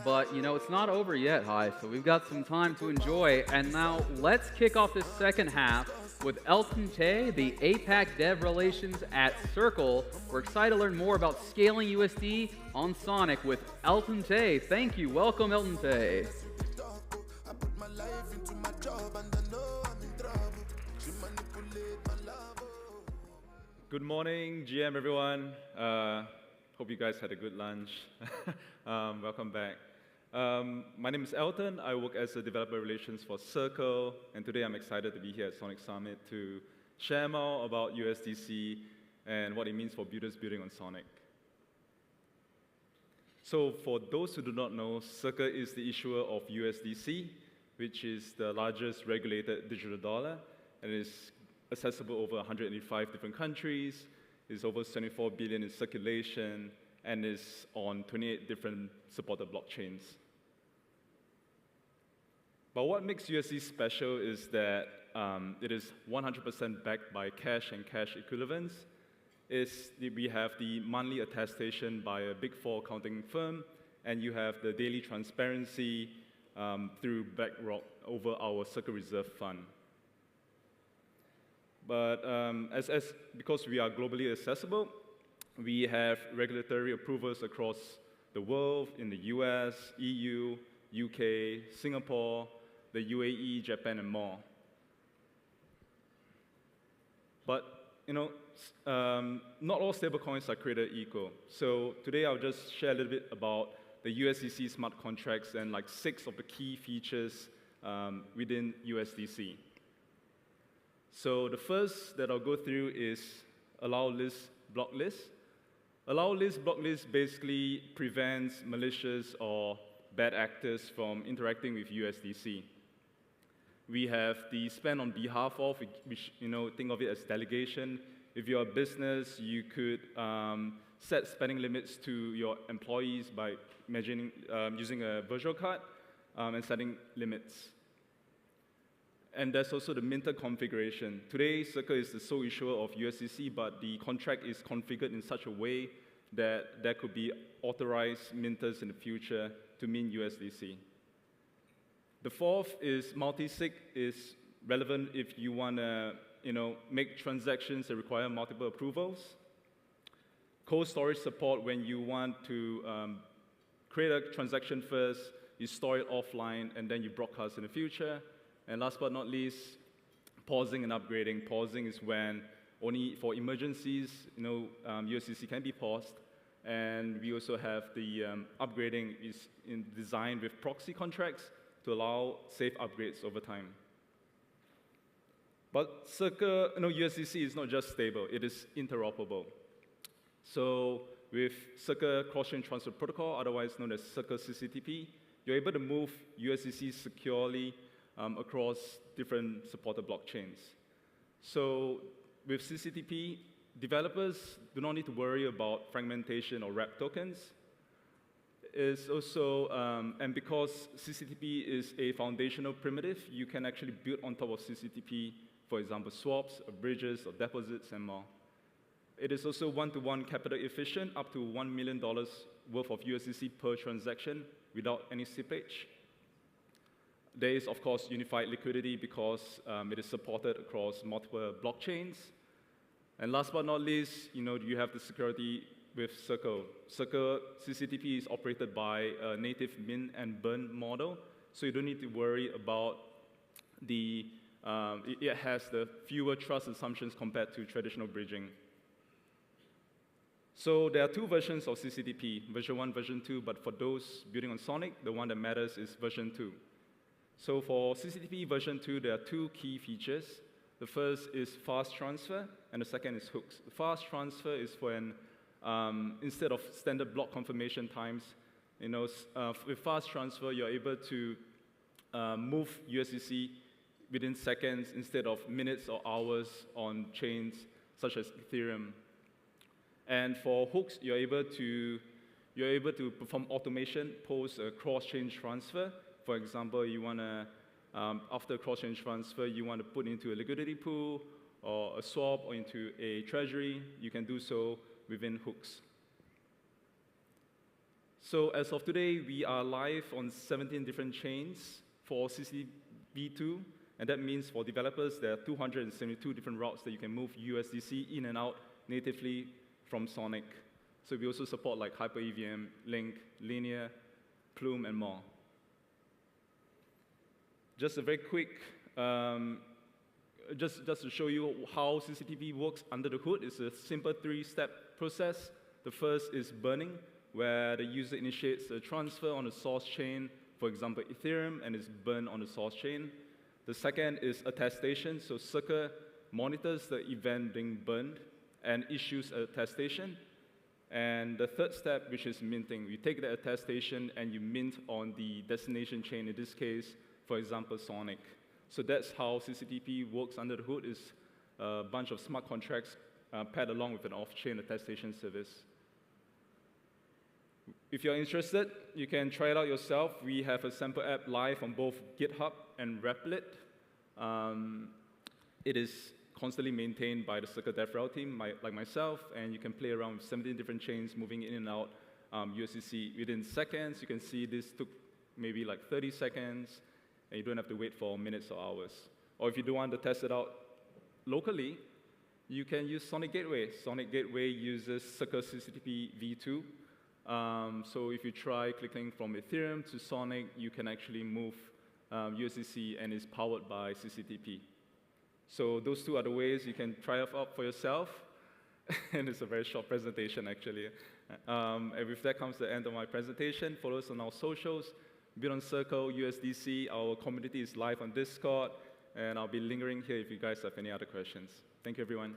but it's not over yet, Hi. So we've got some time to enjoy. And now let's kick off this second half with Elton Tay, the APAC Dev Relations at Circle. We're excited to learn more about scaling USD on Sonic with Elton Tay. Thank you. Welcome, Elton Tay. Good morning, GM everyone. Hope you guys had a good lunch. Welcome back. My name is Elton. I work as a developer relations for Circle, and today I'm excited to be here at Sonic Summit to share more about USDC and what it means for builders building on Sonic. So for those who do not know, Circle is the issuer of USDC, which is the largest regulated digital dollar, and is accessible over 185 different countries, is over 74 billion in circulation, and is on 28 different supported blockchains. But what makes USD special is that it is 100% backed by cash and cash equivalents. We have the monthly attestation by a Big Four accounting firm, and you have the daily transparency through BlackRock over our Circle Reserve Fund. But because we are globally accessible, we have regulatory approvals across the world in the US, EU, UK, Singapore, the UAE, Japan, and more. But not all stablecoins are created equal. So today I'll just share a little bit about the USDC smart contracts and like 6 of the key features within USDC. So the first that I'll go through is allow list block list. Allow list block list basically prevents malicious or bad actors from interacting with USDC. We have the spend on behalf of, which think of it as delegation. If you're a business, you could set spending limits to your employees by using a virtual card and setting limits. And there's also the minter configuration. Today, Circle is the sole issuer of USDC, but the contract is configured in such a way that there could be authorized minters in the future to mint USDC. The fourth is multi-sig is relevant if you want to make transactions that require multiple approvals. Cold storage support when you want to create a transaction first, you store it offline, and then you broadcast in the future. And last but not least, pausing and upgrading. Pausing is when only for emergencies, USDC can be paused. And we also have the upgrading is designed with proxy contracts to allow safe upgrades over time. But Circle, USDC is not just stable, it is interoperable. So with Circle Cross-Chain Transfer Protocol, otherwise known as Circle CCTP, you're able to move USDC securely across different supported blockchains. So with CCTP, developers do not need to worry about fragmentation or wrap tokens. It's also, and because CCTP is a foundational primitive, you can actually build on top of CCTP, for example, swaps, or bridges, or deposits, and more. It is also one-to-one capital efficient, up to $1 million worth of USDC per transaction without any slippage. There is, of course, unified liquidity because it is supported across multiple blockchains. And last but not least, you have the security with Circle. Circle CCTP is operated by a native mint and burn model, so you don't need to worry about it has the fewer trust assumptions compared to traditional bridging. So there are 2 versions of CCTP, version 1, version 2, but for those building on Sonic, the one that matters is version 2. So for CCTP version 2, there are 2 key features. The first is fast transfer, and the second is hooks. The fast transfer is when, instead of standard block confirmation times, with fast transfer, you're able to move USDC within seconds instead of minutes or hours on chains such as Ethereum. And for hooks, you're able to perform automation post a cross-chain transfer. For example, you want to, after cross-chain transfer, you want to put into a liquidity pool or a swap or into a treasury. You can do so within hooks. So as of today, we are live on 17 different chains for CCTP v2, and that means for developers, there are 272 different routes that you can move USDC in and out natively from Sonic. So we also support like HyperEVM, Link, Linear, Plume, and more. Just a very quick, just to show you how CCTP works under the hood. It's a simple 3-step process. The first is burning, where the user initiates a transfer on the source chain, for example, Ethereum, and is burned on the source chain. The second is attestation. So Circle monitors the event being burned and issues a attestation. And the third step, which is minting. You take the attestation and you mint on the destination chain, in this case, for example, Sonic. So that's how CCTP works under the hood, is a bunch of smart contracts paired along with an off-chain attestation service. If you're interested, you can try it out yourself. We have a sample app live on both GitHub and Replit. It is constantly maintained by the Circle DevRel team, like myself, and you can play around with 17 different chains moving in and out USDC within seconds. You can see this took maybe like 30 seconds, and you don't have to wait for minutes or hours. Or if you don't want to test it out locally, you can use Sonic Gateway. Sonic Gateway uses Circle CCTP v2. So if you try clicking from Ethereum to Sonic, you can actually move USDC, and it's powered by CCTP. So those two are the ways you can try it out for yourself. And it's a very short presentation, actually. And with that comes the end of my presentation. Follow us on our socials. Build on Circle, USDC. Our community is live on Discord. And I'll be lingering here if you guys have any other questions. Thank you, everyone.